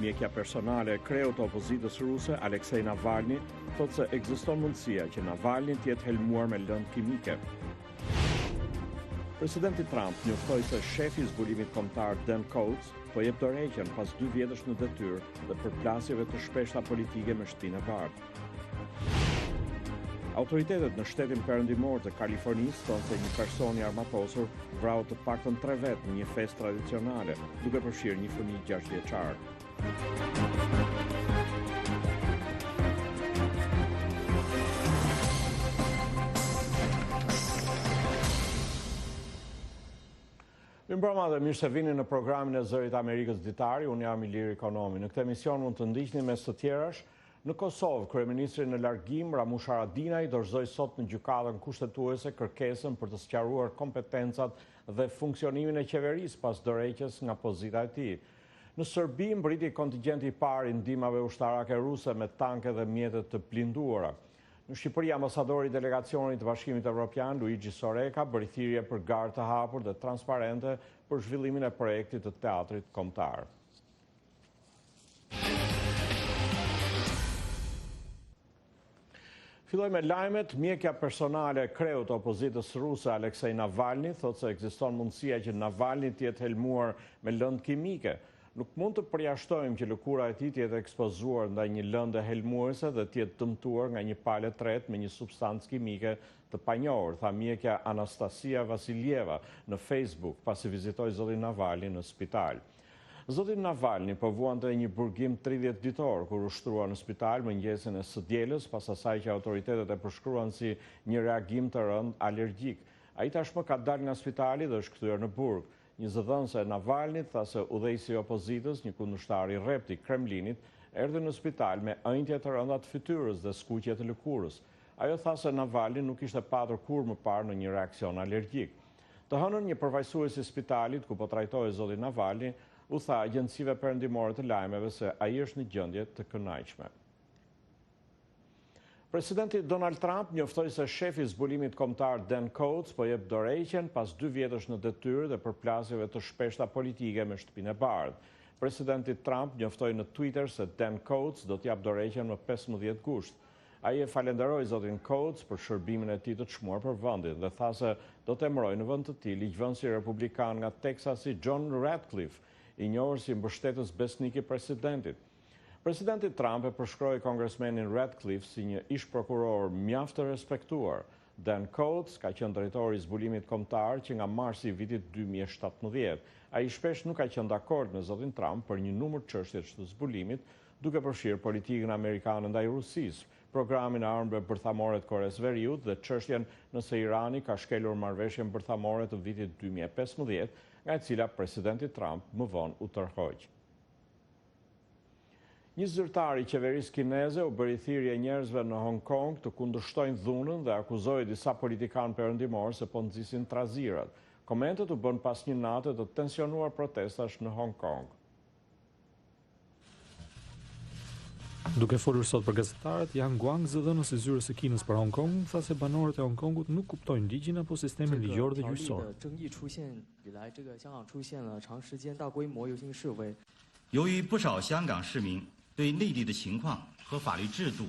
Mjekja personale e kreut të opozitës ruse, Aleksej Navalni, thotë se ekziston mundësia që Navalni të jetë helmuar me lëndë kimike. Presidenti Trump njoftoi se shefi I zbulimit kombëtar Dan Coates po jep dorëheqjen pas 2 vjetësh në detyrë dhe përplasjeve të shpeshta politike me Shtëpinë e Bardhë. Autoritetet në shtetin perëndimor të Kalifornisë thonë se një person I armatosur vrau të paktën 3 vet në një festë tradicionale, duke përfshirë një fëmijë 6 vjeçar. Mirëmbrëma dhe mirë se vini në programin e Zërit Amerikës Ditari, unë jam Ilir Ekonomi. Në këtë emision mund të ndiqni mes të tjerash. Në Kosovë, kryeministri në largim Ramush Haradinaj dorëzoi sot në gjykatën kushtetuese kërkesën për të sqaruar kompetencat dhe funksionimin e qeverisë pas dorëheqjes nga pozita e tij. Në Serbi mbriti kontingjenti I parë I ndihmave ushtarake ruse me tanke dhe mjete të blinduara. Në Shqipëri, ambasadori I delegacionit të Bashkimit Evropian, Luigi Soreka, bëri thirrje për garë të hapur dhe transparente për zhvillimin e projektit të teatrit kombëtar. Filloj me lajmet, mjekja personale e kreut të opozitës ruse Aleksej Navalni thotë se ekziston mundësia që Navalni të jetë helmuar me lëndë kimike. Nuk mund të përjashtojmë që lëkura e tij të jetë ekspozuar ndaj një lënde helmuese dhe të jetë dëmtuar nga një palë tretë me një substancë kimike të panjohur, tha mjekja Anastasia Vasiljeva në Facebook pasi vizitoi zotin Navalni në spital. Zoti Navalni po vuante një burgim 30 ditor kur u shtrua në spital mëngjesin e së dielës pas asaj që autoritetet e përshkruan si një reagim të rënd alergjik. Ai tashmë ka dalë nga spitali dhe është kthyer në burg. Një zëdhënëse e Navalnit tha se udhëheqësi I opozitës, një kundërshtar I rrept I Kremlinit, erdhi në spital me ëndje të rënda të fytyrës dhe skuqje të lëkurës. Ajo tha se Navalni nuk ishte patur kurrë më parë në një reaksion alergjik. Të hënën një përfaqësues I spitalit ku po trajtohej zoti Navalni u tha agjencive perëndimore të lajmeve se ai është në gjendje të kënaqshme. Presidenti Donald Trump njoftoi se shefi I zbulimit kombëtar Dan Coates po jep dorëheqjen pas 2 vjetësh në detyrë dhe përplasjeve të shpeshta politike me Shtëpinë e Bardhë. Presidenti Trump njoftoi në Twitter se Dan Coates do t'jap dorëheqjen më 15 gusht. Ai e falenderoi zotin Coates për shërbimin e tij të çmuar për vendin dhe tha se do të emërojë në vend të tij ligjvënësi republikan nga Texasi John Ratcliffe, I njohur si mbështetës besnik I presidentit. Presidenti Trump e përshkroi kongresmenin Ratcliffe si një ish prokuror mjaft të respektuar. Dan Coates ka qenë drejtori I zbulimit kombëtar që nga marsi I vitit 2017. Ai shpesh nuk ka qenë dakord me zotin Trump për një numër çështjesh të zbulimit, duke përfshirë politikën amerikane ndaj Rusisë, programin e armëve bërthamore të Koresë Veriut dhe çështjen nëse Irani ka shkelur marrëveshjen bërthamore të vitit 2015, nga e cila presidenti Trump më vonë u tërhoq. Një zyrtar I qeverisë kineze u bëri thirrje njerëzve në Hong Kong të kundërshtojnë dhunën dhe akuzoi disa politikanë perëndimor se po nxisin trazirat. Komentet u bën pas një nate të tensionuar protestash në Hong Kong. Duke folur sot për gazetarët, Yang Guang, zëdhënës I zyrës së Kinës për Hong Kong, tha se banorët e Hong Kongut nuk kuptojnë ligjin apo sistemin ligjor dhe gjyqësor. 由于不少香港市民对内地的情况和法律制度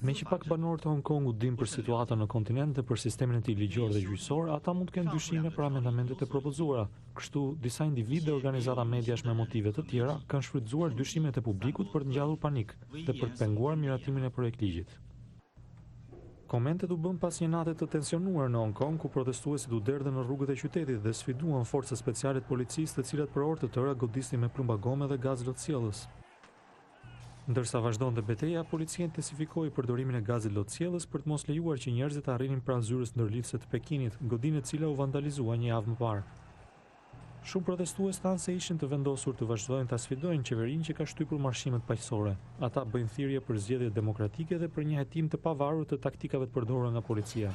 Me që pak banorët e Hong Kongut dinë për situatën në kontinent dhe për sistemin e tij ligjor dhe gjyqësor, ata mund të kenë dyshime për amendamentet e propozuara. Kështu, disa individë dhe organizata mediash me motive të tjera kanë shfrytzuar dyshimet e publikut për të ngjallur panik dhe për të penguar miratimin e projektligjit. Komentet u bën pas një nate të tensionuar në Hong Kong, ku protestuesit u derdhën në rrugët e qytetit dhe sfiduan forcat speciale të policisë, të cilat për orë të tëra godisnin me plumba gome dhe gaz lotësjellës. Ndërsa vazhdonte betejë, policia intensifikoi përdorimin e gazit lotësjellës për të mos lejuar që njerëzit të arrinin pranë zyrës ndërlidhëse të Pekinit, godinë e cila u vandalizua një javë më parë. Shumë protestues thanë se ishin të vendosur të vazhdojnë ta sfidojnë qeverinë që ka shtypur marshimet paqësore. Ata bëjnë thirrje për zgjedhje demokratike dhe për një hetim të pavarur të taktikave të përdorura nga policia.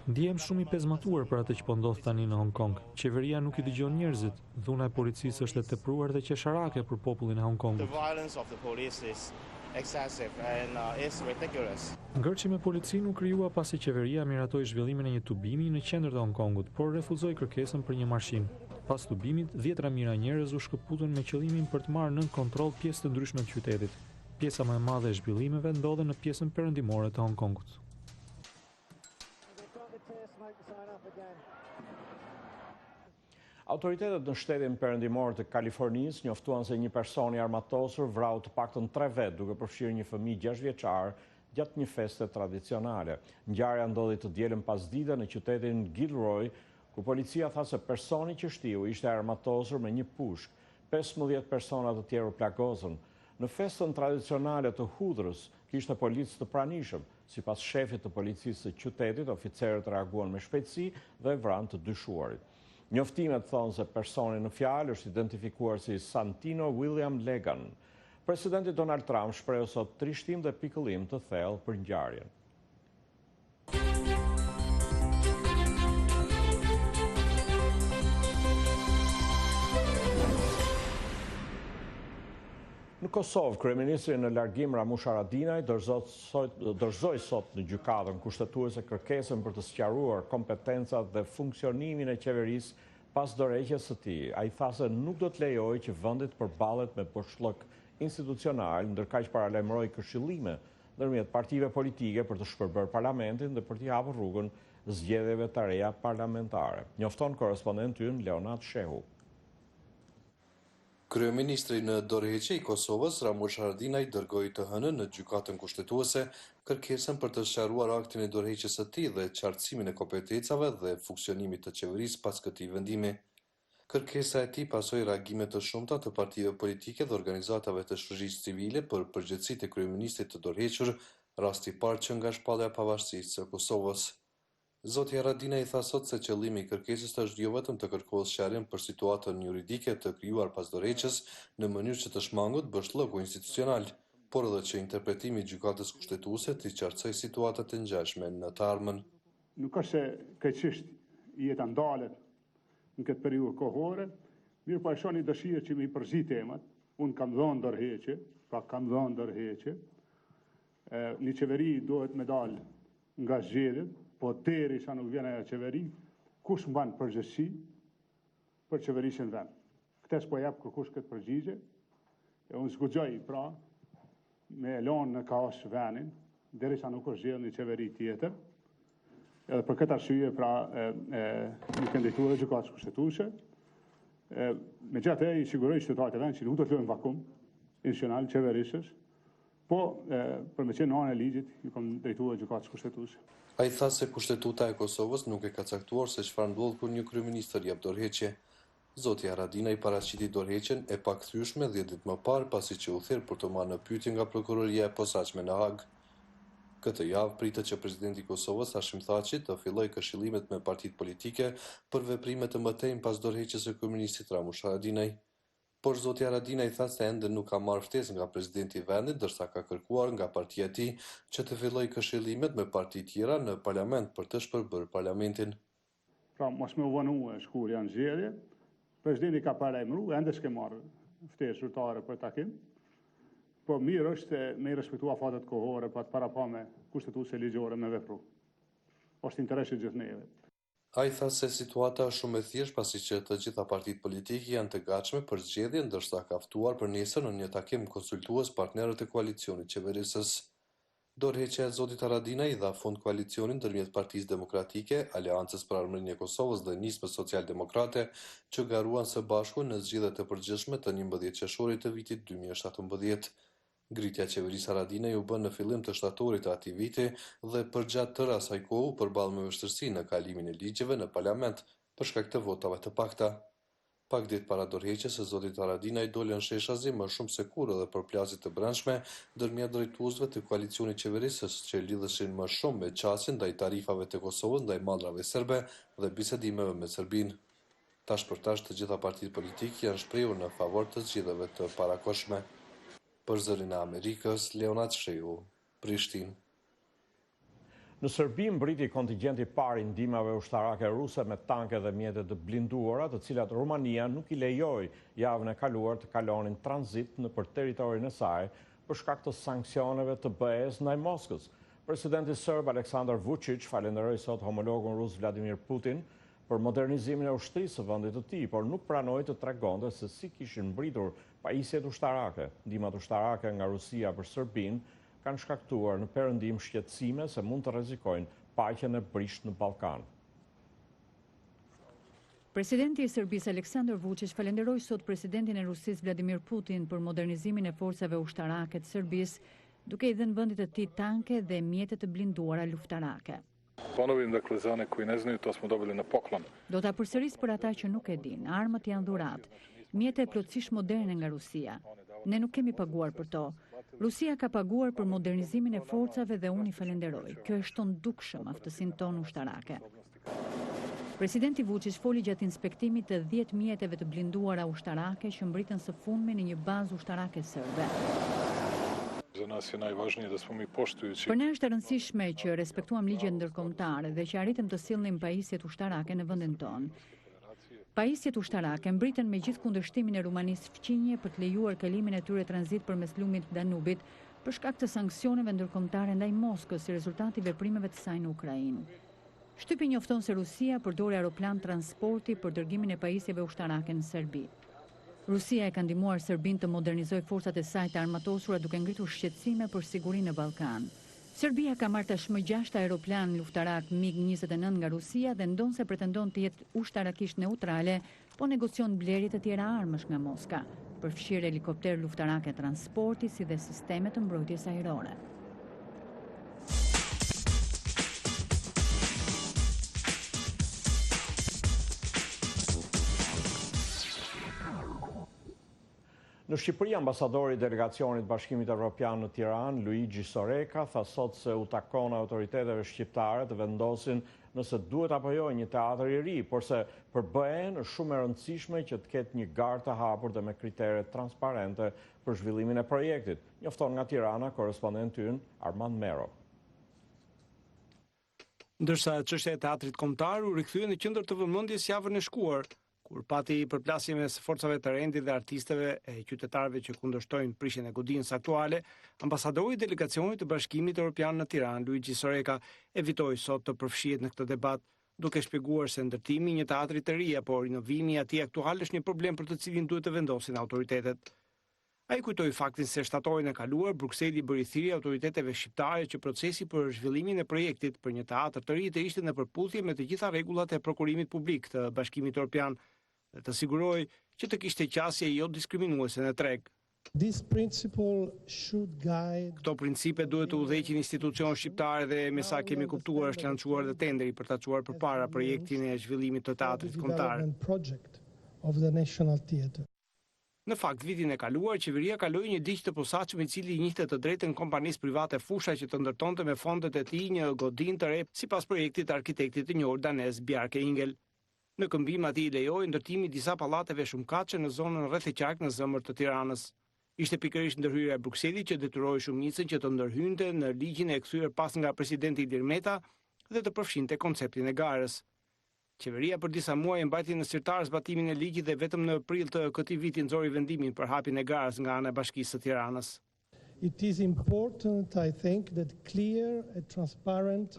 Ndihem shumë I pezmatuar për atë që po ndodh tani në Hong Kong. Qeveria nuk I dëgjon njerëzit. Dhuna e policisë është e tepruar dhe qesharake për popullin e Hong Kongut. Ngërçi me policinë u krijua pasi qeveria miratoi zhvillimin e një tubimi në qendër të Hong Kongut, por refuzoi kërkesën për një marshin. Pas tubimit, 10 mijëra njerëz u shkëputën me qëllimin për të marrë nën kontroll pjesë të ndryshme të qytetit. Pjesa më e madhe e zhvillimeve ndodhen në pjesën perëndimore të Hong Kongut. Autoritetet në shtetin perëndimor të Kalifornisë njoftuan se një person i armatosur vrau të paktën 3 vet duke përfshirë një fëmijë 6 vjeçar gjatë një feste tradicionale. Ngjarja ndodhi të dielën pasdite në qytetin Gilroy, ku policia tha se personi që shtiu ishte armatosur me një pushk. 15 persona të tjerë u plagosën. Në festën tradicionale të hudhrës kishte policë të pranishëm. Sipas shefit të policisë së qytetit, oficerët reaguan me shpejtësi dhe vranë të dyshuarit. Njoftimet thonë se personi në fjalë është identifikuar si Santino William Legan. Presidenti Donald Trump shpreu sot trishtim dhe pikëllim të thellë për ngjarjen. Në Kosovë, kryeministri në largim Ramush Haradinaj dorëzoi sot në gjykatën kushtetuese kërkesën për të sqaruar kompetencat dhe funksionimin e qeverisë pas dorëheqjes së tij. Ai tha se nuk do të lejojë që vendi të përballet me boshllok institucional, ndërkaq paralajmëroi këshillime ndërmjet partive politike për të shpërbërë parlamentin dhe për t'i hapur rrugën zgjedhjeve të reja parlamentare. Njofton korrespondenti ynë Leonat Shehu. Kryeministri në dorëheqje i Kosovës, Ramush Haradinaj, dërgoi të hënën në gjykatën kushtetuese kërkesën për të sqaruar aktin e dorëheqjes së tij dhe qartësimin e kompetencave dhe funksionimit të qeverisë pas këtij vendimi. Kërkesa e tij pasoi reagime të shumta të partive politike dhe organizatave të shoqërisë civile për përgjegjësitë e kryeministrit të dorëhequr, rasti i parë që nga shpallja e pavarësisë së Kosovës. Zoti Haradinaj tha sot se qëllimi i kërkesës është jo vetëm të kërkohet sqarim për situatën juridike të krijuar pas dorëheqjes në mënyrë që të shmangut boshllëku institucional, por edhe që interpretimi i gjykatës kushtetuese të qartësoj situatat e ngjashme në të ardhmen. Nuk është se keqësisht jeta ndalet në këtë periudhë kohore, mirë po e shoh një dëshirë që mi përzit temat. Unë kam dhënë dorëheqje, një qeveri duhet me dalë nga zgjedhjet, po derisa nuk vjen ajo qeveri, kush mban përgjegjësi për qeverisjen vend. Këtë po jap kërkush këtë përgjigje, e unë zguxoj pra me lënë në kaos vendin, derisa nuk është zgjedhur një qeveri tjetër. Edhe për këtë arsye pra një kandidaturë gjykatës kushtetuese. Megjithatë i siguroj qytetarët e vendit që nuk do të lënë vakum institucional qeverisës, po për me qenë në anën e ligjit ju kam drejtuar gjykatës kushtetuese. Ai tha se kushtetuta e Kosovës nuk e ka caktuar se çfarë ndodh kur një kryeministër jep dorëheqje. Zoti Haradinaj paraqiti dorëheqjen e pakthyeshme 10 ditë më parë pasi që u thirr për të marrë në pyetje nga prokuroria e posaçme në Hag. Këtë javë pritet që presidenti i Kosovës Hashim Thaçi të fillojë këshillimet me partitë politike për veprime të mëtejnë pas dorëheqjes së kryeministit Ramush Haradinaj. Por zoti Haradinaj tha se ende nuk ka marrë ftesë nga presidenti i vendit, ndërsa ka kërkuar nga partia e tij që të fillojë këshillimet me parti tjera në parlament për të shpërbërë parlamentin. Pra mos më vonu shkurja në zgjedhje. Presidenti ka parajmëruar, ende s'ke marrë ftesë zyrtare për takim. Po mirë është me i respektua fatet kohore për të parapame kushtetuese ligjore me vepru. Është interesi gjithë neve. Ai tha se situata është shumë e thjeshtë pasi që të gjitha partitë politike janë të gatshme për zgjedhje, ndërsa ka ftuar për nesër në një takim konsultues partnerët e koalicionit qeverisës. Dorëheqja e zotit Haradinaj dha fund koalicionin ndërmjet Partisë Demokratike, Aleancës për Armërinë e Kosovës dhe Nismës Social-Demokrate, që garuan së bashku në zgjedhjet e përgjithshme të 11 qershorit të vitit 2017. Ngritja e qeverisë Haradinaj u bën në fillim të shtatorit të atij viti dhe përgjatë tërë asaj kohe u përball me vështirësi në kalimin e ligjeve në parlament për shkak të votave të pakta. Pak ditë para dorëheqjes së zotit Haradinaj dolën sheshazi më shumë se kurrë dhe për plazit të brendshme ndërmjet drejtuesve të koalicionit qeverisës që lidheshin më shumë me qasjen ndaj tarifave të Kosovës ndaj mallrave serbe dhe bisedimeve me Serbinë. Tash për tash të gjitha partitë politike janë shprehur në favor të zgjedhjeve të parakohshme. Për zërin e Amerikës, Leonat Shehu, Prishtinë. Në Serbi mbriti kontingjenti parë i ndihmave ushtarake ruse me tanke dhe mjete të blinduara, të cilat Rumania nuk i lejoi javën e kaluar të kalonin tranzit nëpër territorin e saj për shkak të sanksioneve të BE-s ndaj Moskës. Presidenti serb Aleksandar Vučić falenderoi sot homologun rus Vladimir Putin për modernizimin e ushtrisë së vendit të tij, por nuk pranoi të tregonte se si kishin mbritur pajisjet ushtarake. Ndihmat ushtarake nga Rusia për Serbinë kanë shkaktuar në perëndim shqetësime se mund të rrezikojnë paqen e brisht në Ballkan. Presidenti i Serbisë Aleksandar Vučić falenderoi sot presidentin e Rusisë Vladimir Putin për modernizimin e forcave ushtarake të Serbisë, duke i dhënë vendit të tij tanke dhe mjete të blinduara luftarake. Ponovim, dakle, za one koji ne znaju, to smo dobili na poklon. Do ta përsëris për ata që nuk e dinë, armët janë dhuratë, mjete plotësisht moderne nga Rusia. Ne nuk kemi paguar për to. Rusia ka paguar për modernizimin e forcave dhe unë i falenderoj. Kjo e shton dukshëm aftësinë tonë ushtarake. Presidenti Vučić foli gjatë inspektimit të 10 mjeteve të blinduara ushtarake që mbritën së fundmi në një bazë ushtarake serbe. Za nas je najvažnije da smo mi poštujući. Për ne është e rëndësishme që respektuam ligjet ndërkombëtare dhe që arritëm të sillnim pajisjet ushtarake në vendin tonë. Pajisjet ushtarake mbritën me gjithë kundërshtimin e Rumanisë fqinje për të lejuar kalimin e tyre tranzit përmes lumit Danubit për shkak të sanksioneve ndërkombëtare ndaj Moskës si rezultati veprimeve të saj në Ukrainë. Shtypi njofton se Rusia përdori aeroplan transporti për dërgimin e pajisjeve ushtarake në Serbi. Rusia e ka ndihmuar Serbinë të modernizojë forcat e saj të armatosura duke ngritur shqetësime për sigurinë në Ballkan. Serbia ka marrë tashmë 6 aeroplan luftarak MiG-29 nga Rusia dhe ndonse pretendon të jetë ushtarakisht neutrale, po negocion blerje të tjera armësh nga Moska, përfshirë helikopter luftarake transporti si dhe sisteme të mbrojtjes ajrore. Në Shqipëri, ambasadori i delegacionit Bashkimit Evropian në Tiranë, Luigi Soreka, tha sot se u takon autoriteteve shqiptare të vendosin nëse duhet apo jo një teatër i ri, por se për BE-n është shumë e rëndësishme që të ketë një garë të hapur dhe me kritere transparente për zhvillimin e projektit. Njofton nga Tirana korrespondenti ynë Armand Mero. Ndërsa çështja e teatrit kombëtar u rikthye në qendër të vëmendjes javën e shkuar, kur pati përplasje mes forcave të rendit dhe artistëve e qytetarëve që kundërshtojnë prishjen e godinës aktuale, ambasadori i delegacionit të Bashkimit Evropian në Tiranë, Luigi Soreka, evitoi sot të përfshihet në këtë debat, duke shpjeguar se ndërtimi i një teatri të ri apo rinovimi i atij aktual është një problem për të cilin duhet të vendosin autoritetet. Ai kujtoi faktin se shtatorin e kaluar Brukseli bëri thirrje autoriteteve shqiptare që procesi për zhvillimin e projektit për një teatër të ri të ishte në përputhje me të gjitha rregullat e prokurimit publik të Bashkimit Evropian dhe të siguroj që të kishte qasje jo diskriminuese në treg. Këto principe duhet të udhëheqin institucionet shqiptare dhe me sa kemi kuptuar është lançuar dhe tenderi për ta çuar përpara projektin e zhvillimit të teatrit kombëtar. Në fakt, vitin e kaluar, qeveria kaloi një ligj të posaçëm i cili i njihte të drejtën kompanisë private fusha që të ndërtonte me fondet e tij një godinë të re sipas projektit të arkitektit të njohur danez Bjarke Ingel. Në këmbim atij lejoi ndërtimi disa pallateve shumëkatëshe në zonën rreth e qark në zemër të Tiranës. Ishte pikërisht ndërhyrja e Brukselit që detyroi shumicën që të ndërhynte në ligjin e kthyer pas nga presidenti Ilir Meta dhe të përfshinte konceptin e garës. Qeveria për disa muaj e mbajti në sirtar zbatimin e ligjit dhe vetëm në prill të këtij viti nxori vendimin për hapjen e garës nga ana e Bashkisë së Tiranës.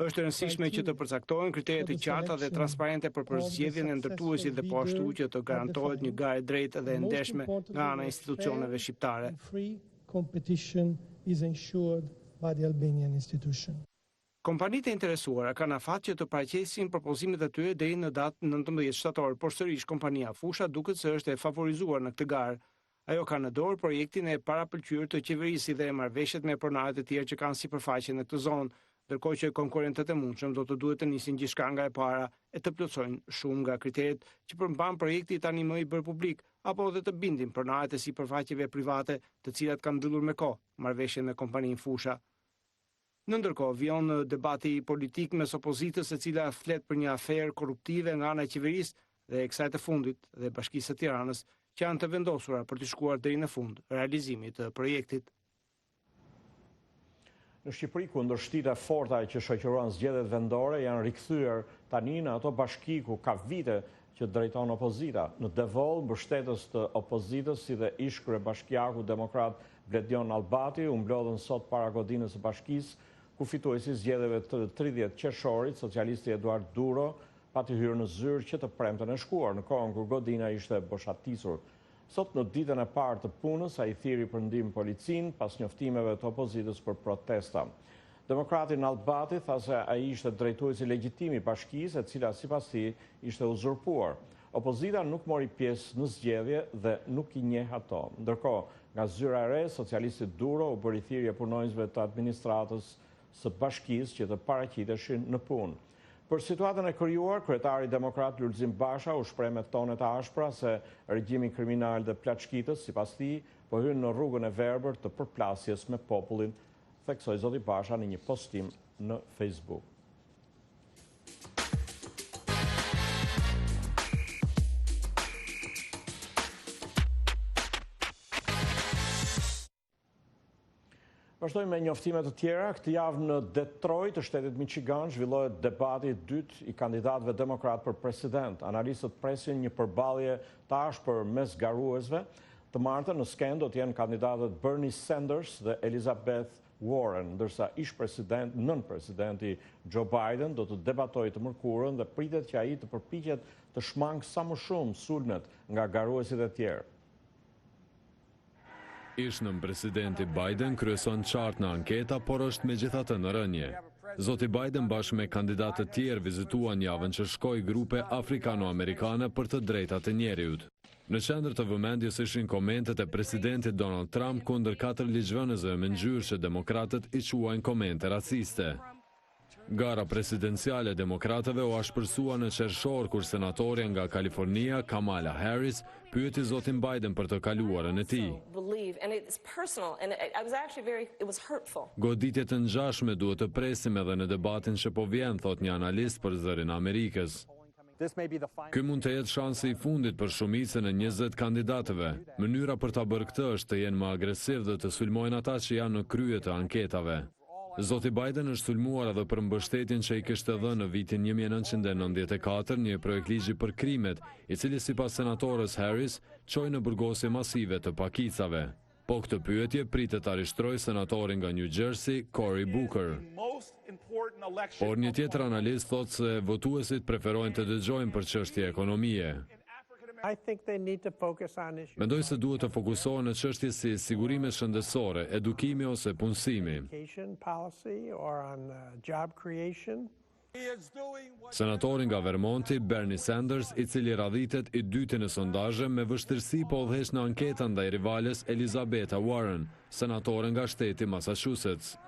Është e rëndësishme që të përcaktohen kriteret e qarta dhe transparente për përzgjedhjen e ndërtuesit dhe po ashtu që të garantohet një garë e drejtë dhe e ndershme nga ana e institucioneve shqiptare. Kompanitë e interesuara kanë afat që të paraqesin propozimet e tyre deri në datën 19 shtator, por sërish kompania Fusha duket se është e favorizuar në këtë garë. Ajo ka në dorë projektin e parapëlqyer të qeverisë dhe marrëveshjet me pronarët e tjerë që kanë sipërfaqe në këtë zonë, ndërkohë që konkurrentët e mundshëm do të duhet të nisin gjithçka nga e para e të plotësojnë shumë nga kriteret që përmban projekti tani më i bërë publik, apo edhe të bindin pronarët e sipërfaqeve private, të cilat kanë mbyllur me kohë marrëveshjen me kompaninë Fusha. Në ndërkohë, vion debati politik mes opozitës e cila flet për një aferë korruptive nga ana e qeverisë dhe e kësaj të fundit dhe Bashkisë së Tiranës, që janë të vendosura për të shkuar deri në fund realizimit të projektit. Në Shqipëri, kundërshtitë e forta që shoqëruan zgjedhjet vendore janë rikthyer tani në ato bashki ku ka vite që drejton opozita. Në Devoll, mbështetës të opozitës si dhe ish kryebashkiaku demokrat Bledjon Albati u mblodhën sot para godinës së bashkisë, ku fituesi zgjedhjeve të 30 qershorit, socialisti Eduard Duro, pati hyrë në zyrë që të premten e shkuar, në kohën kur godina ishte boshatisur. Sot në ditën e parë të punës, ai thiri për ndihmë policinë pas njoftimeve të opozitës për protesta. Demokrati Nalbati tha se ai ishte drejtuesi legjitim i bashkisë, e cila sipas tij ishte uzurpuar. Opozita nuk mori pjesë në zgjedhje dhe nuk i njeh ato. Ndërkohë, nga zyra e re, socialisti Duro u bëri thirrje punonjësve të administratës së bashkisë që të paraqiteshin në punë. Për situatën e krijuar, kryetari demokrat Lulzim Basha u shpreh me tone të ashpra se regjimi kriminal dhe plaçkitës, sipas tij, po hyn në rrugën e verbër të përplasjes me popullin, theksoi zoti Basha në një postim në Facebook. Vazhdojmë me njoftime të tjera. Këtë javë në Detroit, të shtetit Michigan, zhvillohet debati i dytë i kandidatëve demokrat për president. Analistët presin një përballje të ashpër mes garuesve. Të martën në skenë do të jenë kandidatët Bernie Sanders dhe Elizabeth Warren, ndërsa nën presidenti Joe Biden do të debatojë të mërkurën dhe pritet që ai të përpiqet të shmangë sa më shumë sulmet nga garuesit e tjerë. Ish-nën presidenti Biden kryeson qartë në anketa, por është megjithatë në rënje. Zoti Biden bashkë me kandidatë të tjerë vizituan javën që shkoi grupe afrikano-amerikane për të drejtat e njeriut. Në qendër të vëmendjes ishin komentet e presidentit Donald Trump kundër 4 ligjvënësve me ngjyrë që demokratët i quajnë komente raciste. Gara presidenciale demokratëve u ashpërsua në qershor kur senatorja nga Kalifornia, Kamala Harris, pyeti zotin Biden për të kaluarën e tij. Goditjet të ngjashme duhet të presim edhe në debatin që po vjen, thot një analist për Zërin e Amerikës. Ky mund të jetë shansi i fundit për shumicën e 20 kandidatëve. Mënyra për ta bërë këtë është të jenë më agresiv dhe të sulmojnë ata që janë në krye të anketave. Zoti Biden është sulmuar edhe për mbështetjen që i kishte dhënë në vitin 1994 një projekt ligji për krimet, i cili sipas senatores Harris çoi në burgosje masive të pakicave. Po këtë pyetje pritet ta rishtrojë senatorin nga New Jersey, Cory Booker. Por një tjetër analist thotë se votuesit preferojnë të dëgjojnë për çështje ekonomie. Mendoj se duhet të fokusohen në çështje si sigurime shëndetësore, edukimi ose punësimi. Senatori nga Vermonti, Bernie Sanders, i cili radhitet i dyti në sondazhe, me vështirësi po udhëheq në anketën ndaj rivales Elizabeth Warren, senatore nga shteti Massachusetts.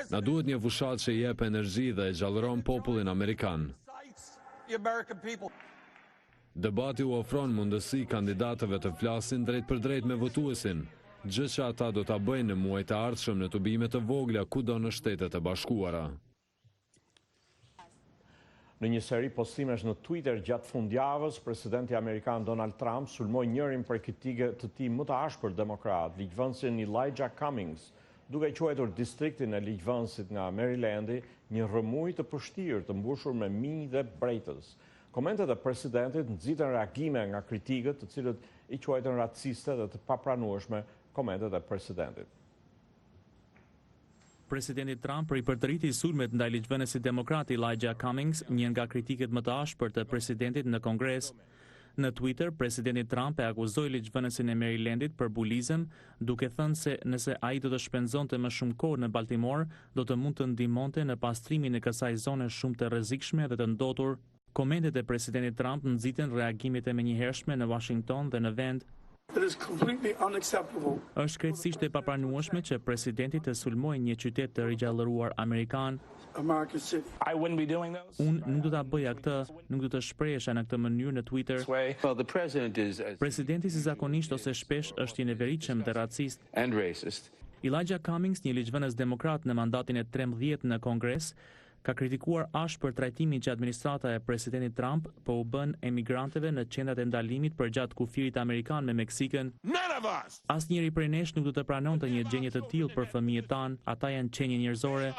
Na duhet një fushat që jep energji dhe e gjallëron popullin amerikan. Debati u ofron mundësi kandidatëve të flasin drejt për drejt me votuesin, gjë që ata do ta bëjnë në muajt e ardhshëm në tubime të vogla kudo në Shtetet e Bashkuara. Në një seri postimesh në Twitter gjatë fundjavës, presidenti amerikan Donald Trump sulmoi njërin prej kritikëve të tij më të ashpër demokrat, ligjvënësin Elijah Cummings, duke quajtur distriktin e ligjvënësit nga Marylandi një rrëmuj të përshtirë të mbushur me mijë dhe brejtës. Komentet e presidentit nxitën reagime nga kritikët, të cilët i quajtën raciste dhe të papranueshme komentet e presidentit. Presidenti Trump ripërtëriti sulmet ndaj ligjvënësit demokrat Elijah Cummings, një nga kritikët më të ashpër të presidentit në Kongres. Në Twitter, presidenti Trump e akuzoi ligjvënësin e Marylandit për bulizëm, duke thënë se nëse ai do të shpenzonte më shumë kohë në Baltimore, do të mund të ndihmonte në pastrimin e kësaj zone shumë të rrezikshme dhe të ndotur. Komentet e presidentit Trump nxitën reagimet e menjëhershme në Washington dhe në vend. Është krejtësisht e papranueshme që presidenti të sulmojë një qytet të rigjallëruar amerikan. Unë nuk do ta bëja këtë, nuk do të shprehesha në këtë mënyrë në Twitter. Presidenti si zakonisht ose shpesh është i neveritshëm dhe racist. Elijah Cummings, një ligjvënës demokrat në mandatin e 13 në Kongres, ka kritikuar ashpër trajtimin që administrata e presidentit Trump po u bën emigrantëve në qendrat e ndalimit përgjatë kufirit amerikan me Meksikën. Asnjëri prej nesh nuk do të pranonte një gjendje të tillë për fëmijët tanë, ata janë qenie njerëzore.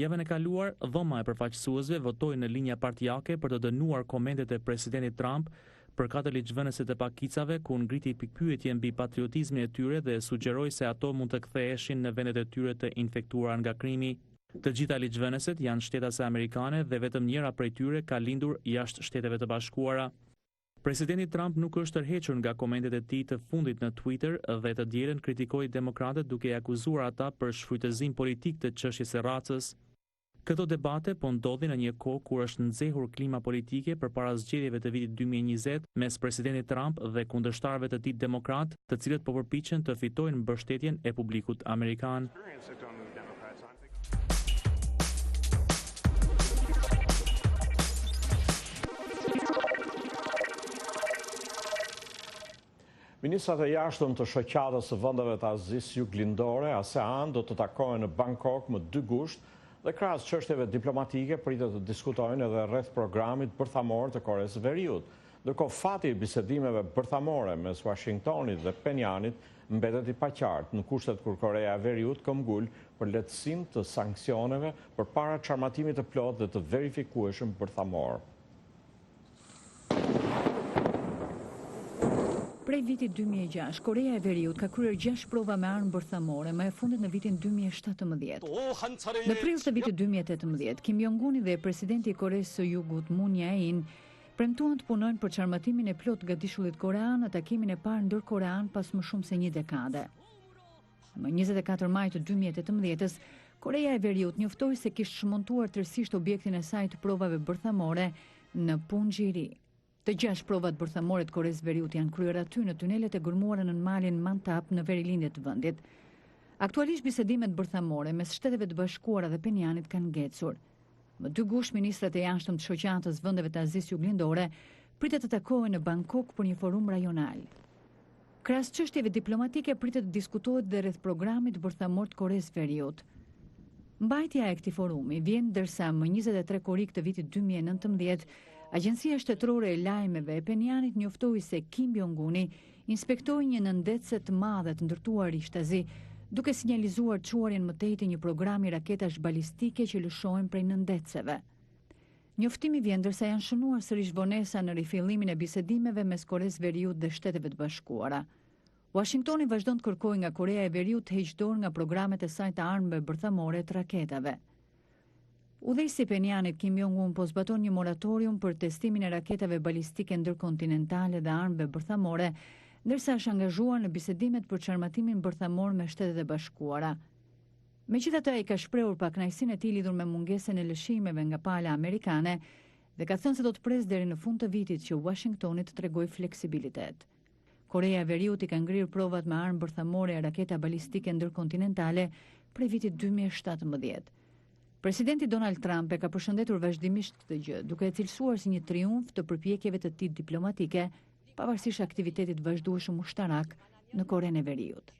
Javën e kaluar, dhoma e përfaqësuesve votoi në linja partijake për të dënuar komentet e presidentit Trump për 4 ligjvënësit e pakicave, ku ngriti pikpyetje mbi patriotizmin e tyre dhe sugjeroi se ato mund të ktheheshin në vendet e tyre të infektuara nga krimi. Të gjitha ligjvëneset janë shtetase amerikane dhe vetëm njëra prej tyre ka lindur jashtë Shteteve të Bashkuara. Presidenti Trump nuk është tërhequr nga komentet e tij të fundit në Twitter dhe të dielën kritikoi demokratët duke i akuzuar ata për shfrytëzim politik të çështjes së racës. Këto debate po ndodhin në një kohë kur është nxehur klima politike përpara zgjedhjeve të vitit 2020 mes presidentit Trump dhe kundërshtarëve të tij demokrat, të cilët po përpiqen të fitojnë mbështetjen e publikut amerikan. Ministrat e jashtëm të shoqatës së vendeve të Azisë Juglindore, ASEAN, do të takohen në Bangkok më 2 gusht dhe krahas çështjeve diplomatike pritet të diskutojnë edhe rreth programit bërthamor të Koresë Veriut. Ndërkohë fati i bisedimeve bërthamore mes Washingtonit dhe Penjanit mbetet i paqartë në kushtet kur Korea e Veriut këmbgul për lehtësim të sanksioneve përpara çarmatimit të plotë dhe të verifikueshëm bërthamor. Prej vitit 2006, Korea e Veriut ka kryer 6 prova me armë bërthamore, më e fundit në vitin 2017. Në prill të vitit 2018, Kim Jong-un dhe presidenti i Koresë së Jugut Moon Jae-in premtuan të punojnë për çarmatimin e plot nga Dishullit Korean në takimin e parë ndërkorean pas më shumë se 1 dekade. Më 24 maj të 2018-s, Korea e Veriut njoftoi se kishte shmontuar tërësisht objektin e saj të provave bërthamore në Punjiri. Të 6 provat bërthamore të Koresë Veriut janë kryer aty në tunelet e gërmuara në malin Mantap në verilindje të vendit. Aktualisht bisedimet bërthamore mes Shteteve të Bashkuara dhe Penjanit kanë ngecur. Më 2 gusht ministrat e jashtëm të shoqatës vendeve të Azisë Juglindore pritet të takohen në Bangkok për një forum rajonal. Krahas çështjeve diplomatike pritet të diskutohet dhe rreth programit bërthamor të Koresë Veriut. Mbajtja e këtij forumi vjen ndërsa më 23 korrik të vitit 2019 Agjencia Shtetërore e Lajmeve e Penjanit njoftoi se Kim Jong-uni inspektoi një nëndetse të madhe të ndërtuar Ishtazi, duke sinjalizuar çuarjen më tej të një programi raketash balistike që lëshohen prej nëndeceve. Njoftimi vjen ndërsa janë shënuar sërish vonesa në rifillimin e bisedimeve mes Koresë Veriut dhe Shteteve të Bashkuara. Washingtoni vazhdon të kërkojë nga Korea e Veriut të heqë dorë nga programet e saj të armëve bërthamore të raketave. Udhëheqësi i Penjanit Kim Jong-un po zbaton një moratorium për testimin e raketave balistike ndërkontinentale dhe armëve bërthamore, ndërsa është angazhuar në bisedimet për çarmatimin bërthamor me Shtetet e Bashkuara. Megjithatë, ai ka shprehur pakënaqësinë e tij lidhur me mungesën e lëshimeve nga pala amerikane dhe ka thënë se do të presë deri në fund të vitit që Washingtoni të tregojë fleksibilitet. Korea e Veriut i ka ngrirë provat me armë bërthamore e raketa balistike ndërkontinentale prej vitit 2017. Presidenti Donald Trump e ka përshëndetur vazhdimisht këtë gjë, duke e cilësuar si një triumf të përpjekjeve të tij diplomatike, pavarësisht aktivitetit vazhdueshëm ushtarak në Korenë e Veriut.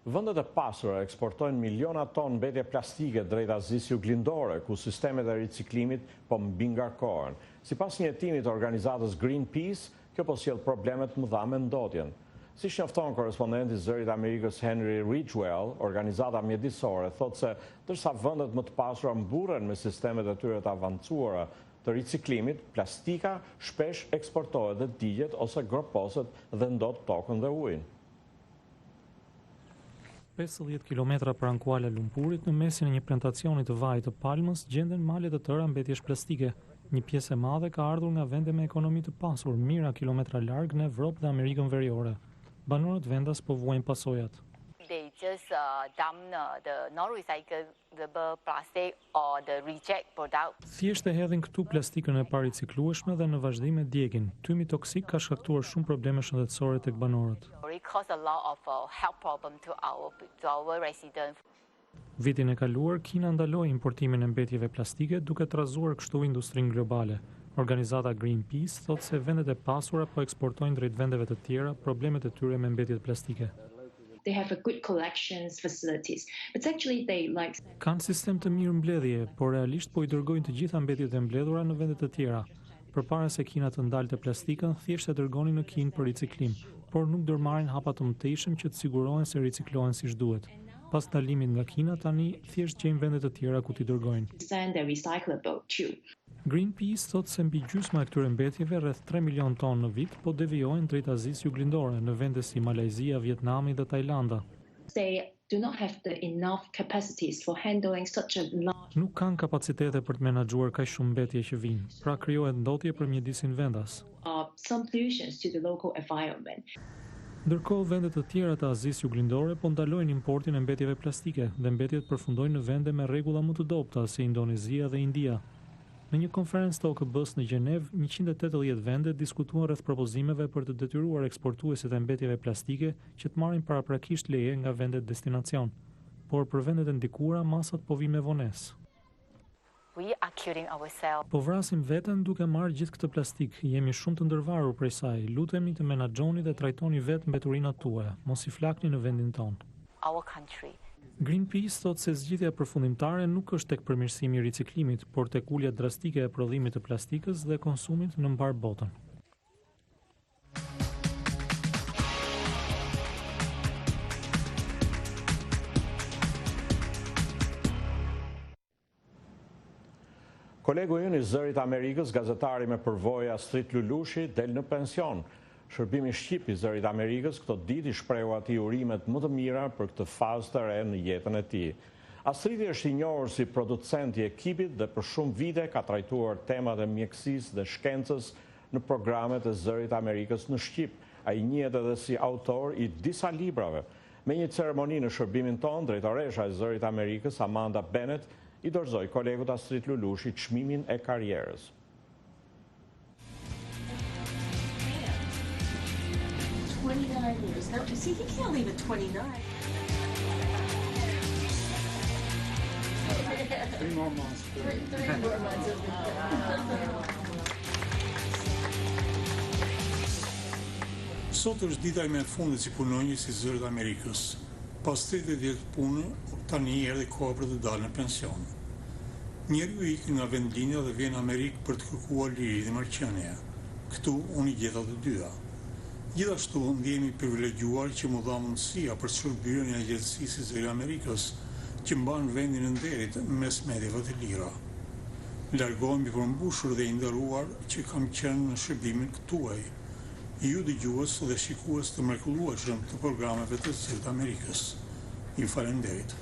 Vendet e pasura eksportojnë miliona ton mbetje plastike drejt Azisë Juglindore, ku sistemet e riciklimit po mbingarkohen. Sipas një hetimi të organizatës Greenpeace, kjo po sjell probleme të mëdha me ndotjen. Si shëfton korespondenti Zërit Amerikës Henry Ridgewell, organizata mjedisore thotë se ndërsa vendet më të pasura mburren me sistemet e tyre të avancuara të riciklimit, plastika shpesh eksportohet dhe digjet ose groposet dhe ndot tokën dhe ujin. 50 kilometra pranë Kuala Lumpurit, në mesin e një plantacioni të vaj të palmës, gjenden male të tëra mbetjesh plastike. Një pjesë e madhe ka ardhur nga vende me ekonomi të pasur, mijëra kilometra larg në Evropë dhe Amerikën Veriore. Banorët vendas po vuajnë pasojat. They just dump the non-recyclable plastic or the reject product. Thjesht e hedhin këtu plastikën e pariciklueshme dhe në vazhdim e djegin. Tymi toksik ka shkaktuar shumë probleme shëndetësore tek banorët. It causes a lot of health problem to our residents. Vitin e kaluar, Kina ndaloi importimin e mbetjeve plastike duke trazuar kështu industrinë globale. Organizata Greenpeace thotë se vendet e pasura po eksportojnë drejt vendeve të tjera problemet e tyre me mbetjet plastike. They have a good collections facilities, but actually they like. Kanë sistem të mirë mbledhje, por realisht po i dërgojnë të gjitha mbetjet e mbledhura në vende të tjera. Përpara se Kina të ndalte plastikën, thjesht e dërgonin në Kinë për riciklim, por nuk ndërmarrin hapa të mëtejshëm që të sigurohen se riciklohen siç duhet. Pas ndalimit nga Kina, tani thjesht gjejnë vende të tjera ku t'i dërgojnë. Greenpeace thotë se mbi gjysma e këtyre mbetjeve, rreth 3 milion tonë në vit, po devijojnë drejt Azisë Juglindore në vende si Malajzia, Vietnami dhe Tajlanda. They do not have the enough capacities for handling such a large. Nuk kanë kapacitete për të menaxhuar kaq shumë mbetje që vijnë. Pra krijohet ndotje për mjedisin vendas. Some pollutions to the local environment. Ndërkohë, vendet të tjera të Azisë Juglindore po ndalojnë importin e mbetjeve plastike dhe mbetjet përfundojnë në vende me rregulla më të dobta si Indonezia dhe India. Në një konferencë të OKB-s në Gjenev, 180 vende diskutuan rreth propozimeve për të detyruar eksportuesit e mbetjeve plastike që të marrin paraprakisht leje nga vendet destinacion, por për vendet e ndikura masat po vijnë me vonesë. Po vrasim veten duke marrë gjithë këtë plastik, jemi shumë të ndërvarur prej saj, lutemi të menaxhoni dhe trajtoni vetë mbeturinat tuaja, mos i flakni në vendin tonë. Greenpeace thot se zgjidhja përfundimtare nuk është tek përmirësimi i riciklimit, por tek ulja drastike e prodhimit të plastikës dhe konsumit në mbar botën. Kolegu ynë i Zërit Amerikës, gazetari me përvojë Astrid Lulushi, del në pension. Shërbimi shqip i Zërit Amerikës këto ditë i shprehu atij urimet më të mira për këtë fazë të re në jetën e tij. Astridi është i njohur si producent i ekipit dhe për shumë vite ka trajtuar temat e mjekësisë dhe shkencës në programet e Zërit Amerikës në shqip. Ai njihet edhe si autor i disa librave. Me një ceremoni në shërbimin tonë, drejtoresha e Zërit Amerikës, Amanda Bennett, i dorëzoi kolegut Astrid Lulushi çmimin e karrierës. Sot është dita ime e fundit si punonjës i Zërit Amerikës. Pas 30 vjet punë, tani erdhi koha për të dalë në pension. Njeriu ik nga vendlinja dhe vjen në Amerikë për të kërkuar liri dhe marrëqenie. Këtu unë i gjeta të dyja. Gjithashtu ndjehemi privilegjuar që mu dha mundësia për shërbyrjen e agjencisë së Zërit Amerikës, që mban vendin e nderit mes mediave të lira. Largohem i përmbushur dhe i nderuar që kam qenë në shërbimin tuaj. Ju dëgjues dhe shikues të mrekullueshëm të programeve të Zërit Amerikës. Ju falenderit.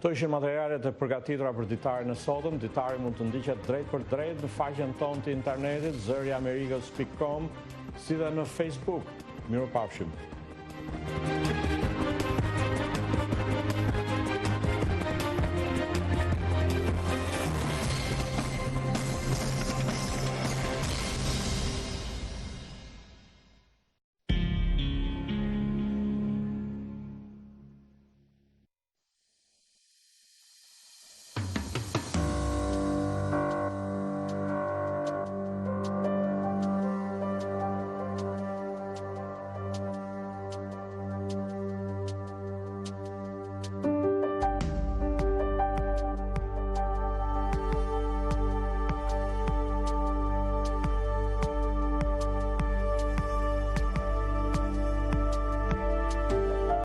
Këto ishin materialet e përgatitura për ditarin e sotëm. Ditari mund të ndiqet drejt për drejt në faqen tonë të internetit, zëriamerikës.com, si dhe në Facebook. Mirupafshim.